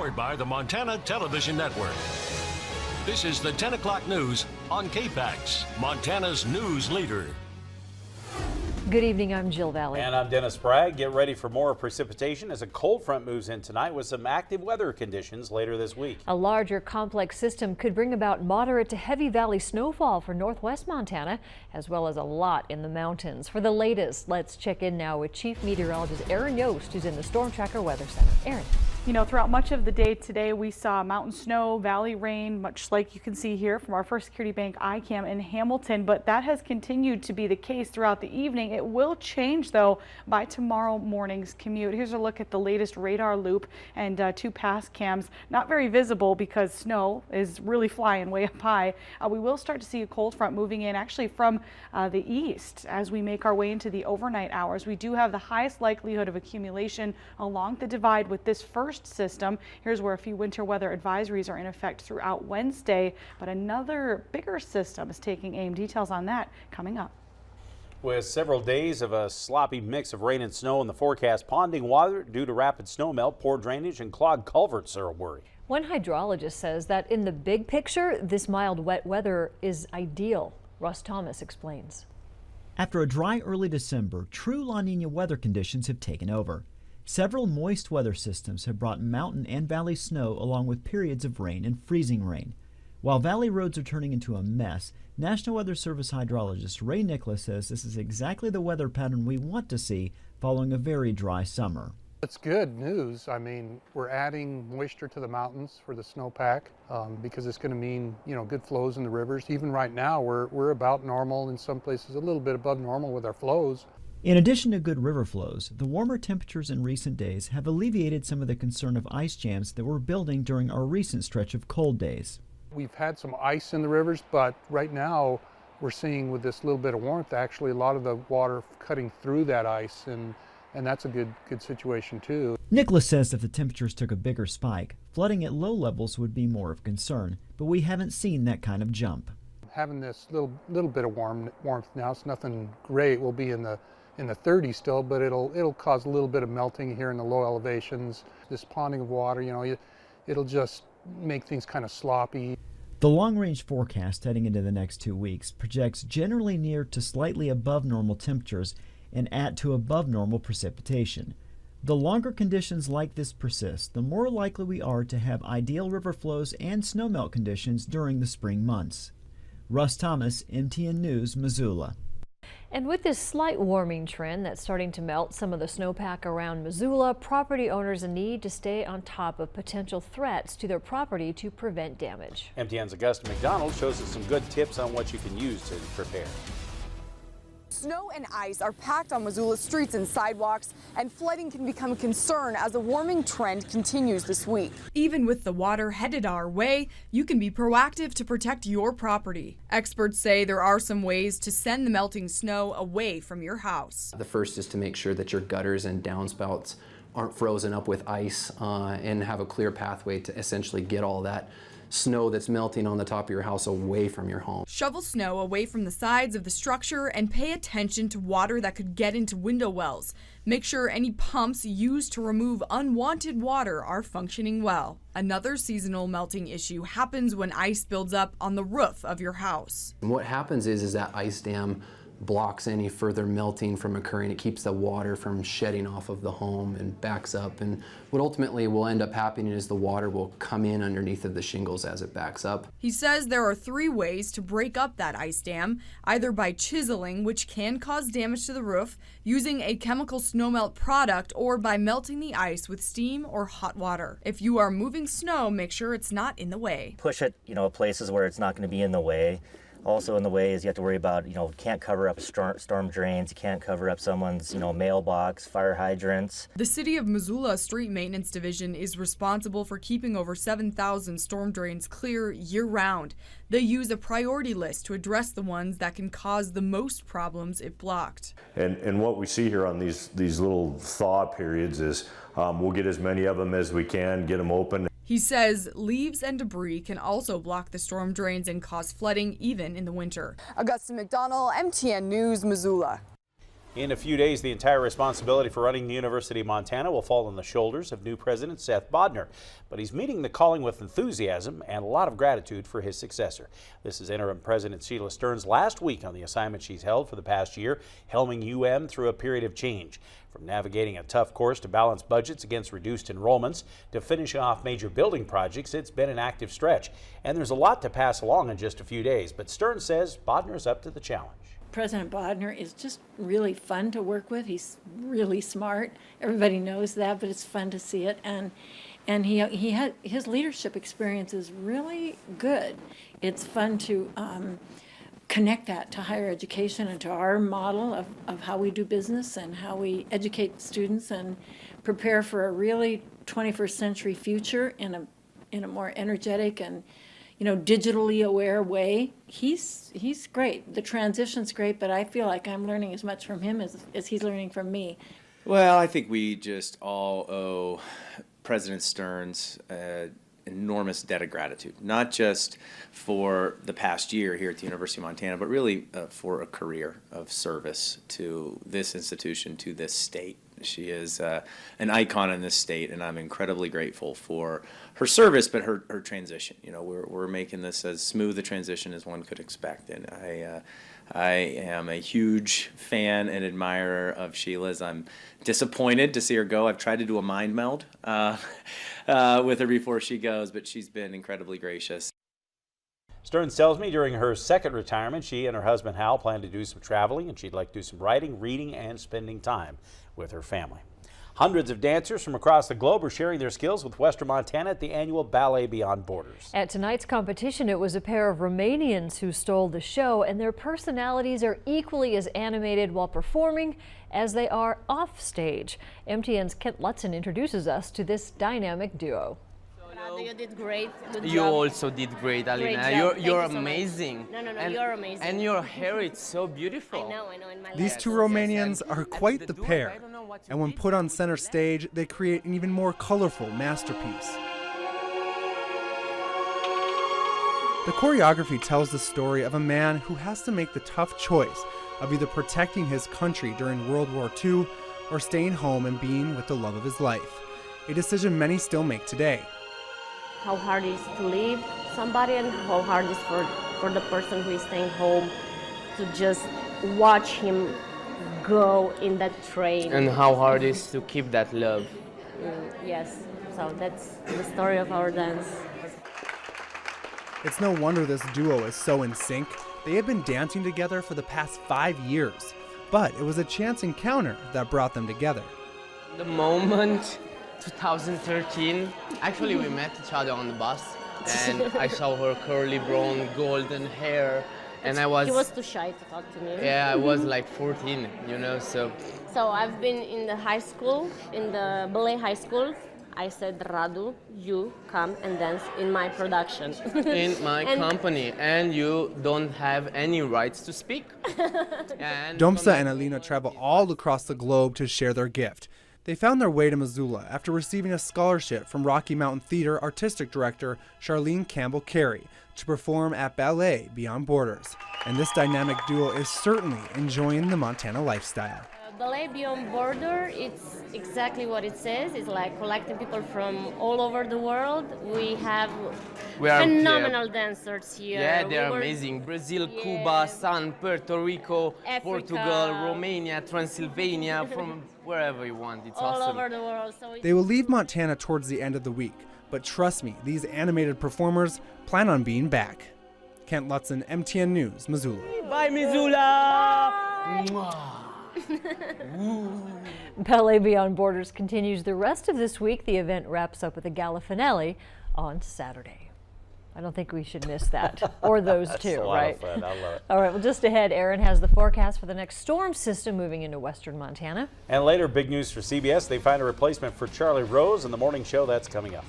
Powered by the Montana Television Network. This is the 10 o'clock news on KPAX, Montana's news leader. Good evening, I'm Jill Valley. And I'm Dennis Bragg. Get ready for more precipitation as a cold front moves in tonight with some active weather conditions later this week. A larger complex system could bring about moderate to heavy valley snowfall for northwest Montana, as well as a lot in the mountains. For the latest, let's check in now with Chief Meteorologist Aaron Yost, who's in the Storm Tracker Weather Center. Aaron. You know, throughout much of the day today, we saw mountain snow, valley rain, much like you can see here from our First Security Bank ICAM in Hamilton, but that has continued to be the case throughout the evening. It will change, though, by tomorrow morning's commute. Here's a look at the latest radar loop and two pass cams. Not very visible because snow is really flying way up high. We will start to see a cold front moving in actually from the east as we make our way into the overnight hours. We do have the highest likelihood of accumulation along the divide with this first system. Here's where a few winter weather advisories are in effect throughout Wednesday, but another bigger system is taking aim. Details on that coming up. With several days of a sloppy mix of rain and snow in the forecast, ponding water due to rapid snowmelt, poor drainage, and clogged culverts are a worry. One hydrologist says that in the big picture, this mild wet weather is ideal. Russ Thomas explains. After a dry early December, true La Nina weather conditions have taken over. Several moist weather systems have brought mountain and valley snow along with periods of rain and freezing rain. While valley roads are turning into a mess, National Weather Service hydrologist Ray Nicholas says this is exactly the weather pattern we want to see following a very dry summer. It's good news. I mean, we're adding moisture to the mountains for the snowpack because it's going to mean, you know, good flows in the rivers. Even right now, we're about normal, in some places a little bit above normal with our flows. In addition to good river flows, the warmer temperatures in recent days have alleviated some of the concern of ice jams that were building during our recent stretch of cold days. We've had some ice in the rivers, but right now we're seeing with this little bit of warmth actually a lot of the water cutting through that ice, and that's a good situation too. Nicholas says if the temperatures took a bigger spike, flooding at low levels would be more of concern, but we haven't seen that kind of jump. Having this little bit of warmth now, it's nothing great. We'll be in the 30s still, but it'll cause a little bit of melting here in the low elevations. This ponding of water, you know, it'll just make things kind of sloppy. The long-range forecast heading into the next 2 weeks projects generally near to slightly above normal temperatures and at to above normal precipitation. The longer conditions like this persist, the more likely we are to have ideal river flows and snowmelt conditions during the spring months. Russ Thomas, MTN News, Missoula. And with this slight warming trend that's starting to melt some of the snowpack around Missoula, property owners need to stay on top of potential threats to their property to prevent damage. MTN's Augusta McDonald shows us some good tips on what you can use to prepare. Snow and ice are packed on Missoula's streets and sidewalks, and flooding can become a concern as the warming trend continues this week. Even with the water headed our way, you can be proactive to protect your property. Experts say there are some ways to send the melting snow away from your house. The first is to make sure that your gutters and downspouts aren't frozen up with ice and have a clear pathway to essentially get all that snow that's melting on the top of your house away from your home. Shovel snow away from the sides of the structure and pay attention to water that could get into window wells. Make sure any pumps used to remove unwanted water are functioning well. Another seasonal melting issue happens when ice builds up on the roof of your house. And what happens is that ice dam blocks any further melting from occurring. It keeps the water from shedding off of the home and backs up. And what ultimately will end up happening is the water will come in underneath of the shingles as it backs up. He says there are 3 ways to break up that ice dam, either by chiseling, which can cause damage to the roof, using a chemical snowmelt product, or by melting the ice with steam or hot water. If you are moving snow, make sure it's not in the way. Push it, places where it's not going to be in the way. Also in the way is you have to worry about, can't cover up storm drains, you can't cover up someone's, mailbox, fire hydrants. The City of Missoula Street Maintenance Division is responsible for keeping over 7,000 storm drains clear year-round. They use a priority list to address the ones that can cause the most problems if blocked. And what we see here on these little thaw periods is we'll get as many of them as we can, get them open. He says leaves and debris can also block the storm drains and cause flooding even in the winter. Augusta McDonald, MTN News, Missoula. In a few days, the entire responsibility for running the University of Montana will fall on the shoulders of new President Seth Bodner. But he's meeting the calling with enthusiasm and a lot of gratitude for his successor. This is Interim President Sheila Stearns' last week on the assignment she's held for the past year, helming UM through a period of change. From navigating a tough course to balance budgets against reduced enrollments to finishing off major building projects, it's been an active stretch. And there's a lot to pass along in just a few days. But Stearns says Bodner's up to the challenge. President Bodner is just really fun to work with. He's really smart. Everybody knows that, but it's fun to see it. And his leadership experience is really good. It's fun to connect that to higher education and to our model of how we do business and how we educate students and prepare for a really 21st century future in a more energetic and digitally aware way. He's great. The transition's great, but I feel like I'm learning as much from him as he's learning from me. Well, I think we just all owe President Stearns an enormous debt of gratitude, not just for the past year here at the University of Montana, but really for a career of service to this institution, to this state. She is an icon in this state, and I'm incredibly grateful for her service, but her transition. We're making this as smooth a transition as one could expect, and I am a huge fan and admirer of Sheila's. I'm disappointed to see her go. I've tried to do a mind meld with her before she goes, but she's been incredibly gracious. Stearns tells me during her second retirement, she and her husband Hal plan to do some traveling, and she'd like to do some writing, reading, and spending time with her family. Hundreds of dancers from across the globe are sharing their skills with Western Montana at the annual Ballet Beyond Borders. At tonight's competition, it was a pair of Romanians who stole the show, and their personalities are equally as animated while performing as they are off stage. MTN's Kent Lutzen introduces us to this dynamic duo. You did great. Good you job. Also did great, Alina. You're amazing. No, you're amazing. And your hair is so beautiful. I know. In my These two Romanians are quite the pair, and when put on center stage, they create an even more colorful masterpiece. The choreography tells the story of a man who has to make the tough choice of either protecting his country during World War II or staying home and being with the love of his life, a decision many still make today. How hard it is to leave somebody and how hard it is for the person who is staying home to just watch him go in that train. And how hard it is to keep that love. Yes, so that's the story of our dance. It's no wonder this duo is so in sync. They had been dancing together for the past 5 years, but it was a chance encounter that brought them together. The moment 2013, actually we met each other on the bus, and I saw her curly brown golden hair, and He was too shy to talk to me. Yeah, I was like 14, so. So I've been in the high school, in the ballet high school. I said, Radu, you come and dance in my production. In my company, and you don't have any rights to speak. Domsa and Alina travel all across the globe to share their gift. They found their way to Missoula after receiving a scholarship from Rocky Mountain Theater Artistic Director Charlene Campbell-Carey to perform at Ballet Beyond Borders. And this dynamic duo is certainly enjoying the Montana lifestyle. Ballet Beyond Border, it's exactly what it says. It's like collecting people from all over the world. We have phenomenal dancers here. Yeah, they're amazing. Brazil, Cuba, Puerto Rico, Africa, Portugal, Romania, Transylvania, from wherever you want. It's all awesome. over the world. So They will leave Montana towards the end of the week, but trust me, these animated performers plan on being back. Kent Lutzen, MTN News, Missoula. Bye, Missoula! Ballet Beyond Borders continues the rest of this week. The event wraps up with a gala finale on Saturday. I don't think we should miss that, or those two, a lot right? of fun. I love it. All right, well, just ahead, Aaron has the forecast for the next storm system moving into western Montana. And later, big news for CBS. They find a replacement for Charlie Rose in the morning show. That's coming up.